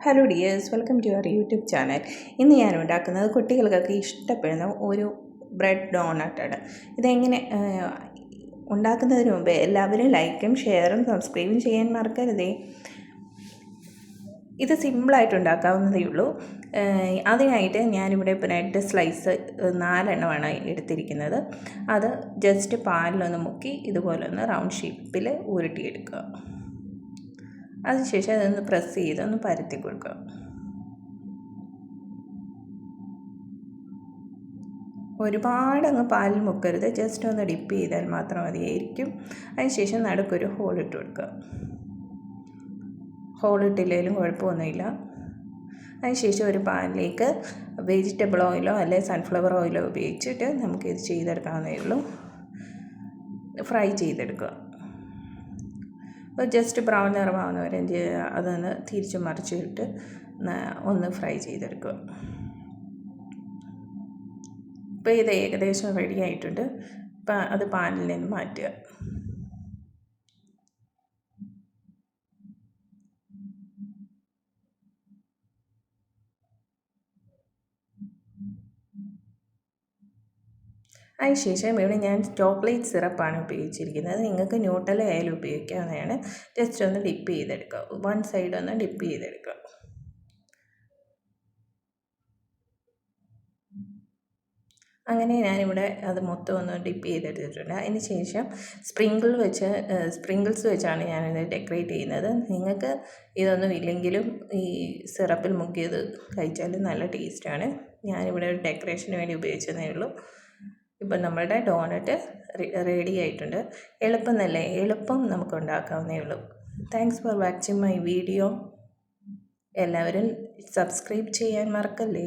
Hello dears, welcome to your YouTube channel. ഇന്ന് ഞാൻ ഉണ്ടാക്കുന്നത് കുട്ടികൾക്കൊക്കെ ഇഷ്ടപ്പെടുന്ന ഒരു ബ്രെഡ് ഡോണട്ടാണ്. ഇതെങ്ങനെ ഉണ്ടാക്കുന്നതിന് മുമ്പ് എല്ലാവരും ലൈക്കും ഷെയറും സബ്സ്ക്രൈബും ചെയ്യാൻ മറക്കരുതേ. ഇത് സിമ്പിളായിട്ട് ഉണ്ടാക്കാവുന്നതേ ഉള്ളൂ. അതിനായിട്ട് ഞാനിവിടെ ബ്രെഡ് സ്ലൈസ് 4 എണ്ണമാണ് എടുത്തിരിക്കുന്നത്. അത് ജസ്റ്റ് പാലിലൊന്ന് മുക്കി ഇതുപോലൊന്ന് റൗണ്ട് ഷേപ്പിൽ ഉരുട്ടിയെടുക്കുക. അതിനുശേഷം അതൊന്ന് പ്രസ് ചെയ്ത് ഒന്ന് പരത്തി കൊടുക്കുക. ഒരുപാടങ്ങ് പാലിൽ മുക്കരുത്, ജസ്റ്റ് ഒന്ന് ഡിപ്പ് ചെയ്താൽ മാത്രം മതിയായിരിക്കും. അതിനുശേഷം നടുക്കൊരു ഹോളിട്ട് കൊടുക്കുക. ഹോളിട്ടില്ലെങ്കിലും കുഴപ്പമൊന്നുമില്ല. അതിനുശേഷം ഒരു പാനിലേക്ക് വെജിറ്റബിൾ ഓയിലോ അല്ലെങ്കിൽ സൺഫ്ലവർ ഓയിലോ ഉപയോഗിച്ചിട്ട് നമുക്കിത് ചെയ്തെടുക്കാവുന്നേ ഉള്ളൂ. ഫ്രൈ ചെയ്തെടുക്കുക. ജസ്റ്റ് ബ്രൗൺ നിറമാവുന്ന വരെ അതൊന്ന് തിരിച്ച് മറിച്ചിട്ട് ഒന്ന് ഫ്രൈ ചെയ്തെടുക്കുക. ഇപ്പോൾ ഇത് ഏകദേശം റെഡി ആയിട്ടുണ്ട്. ഇപ്പം അത് പാനിൽ നിന്ന് മാറ്റുക. അതിനുശേഷം ഇവിടെ ഞാൻ ചോക്ലേറ്റ് സിറപ്പാണ് ഉപയോഗിച്ചിരിക്കുന്നത്. നിങ്ങൾക്ക് ന്യൂട്ടെല്ല ആയാലും ഉപയോഗിക്കാവുന്നതാണ്. ജസ്റ്റ് ഒന്ന് ഡിപ്പ് ചെയ്തെടുക്കുക. വൺ സൈഡ് ഒന്ന് ഡിപ്പ് ചെയ്തെടുക്കുക. അങ്ങനെ ഞാനിവിടെ അത് മൊത്തം ഒന്ന് ഡിപ്പ് ചെയ്തെടുത്തിട്ടുണ്ട്. അതിന് ശേഷം സ്പ്രിങ്കിൾസ് വെച്ചാണ് ഞാനിത് ഡെക്കറേറ്റ് ചെയ്യുന്നത്. നിങ്ങൾക്ക് ഇതൊന്നും ഇല്ലെങ്കിലും ഈ സിറപ്പിൽ മുക്കിയത് കഴിച്ചാലും നല്ല ടേസ്റ്റാണ്. ഞാനിവിടെ ഒരു ഡെക്കറേഷന് വേണ്ടി ഉപയോഗിച്ചതേ ഉള്ളൂ. ഇപ്പം നമ്മളുടെ ഡോണറ്റ് റെഡി ആയിട്ടുണ്ട്. എളുപ്പം നമുക്ക് ഉണ്ടാക്കാവുന്നേ ഉള്ളൂ. Thanks for watching my video. എല്ലാവരും സബ്സ്ക്രൈബ് ചെയ്യാൻ മറക്കല്ലേ.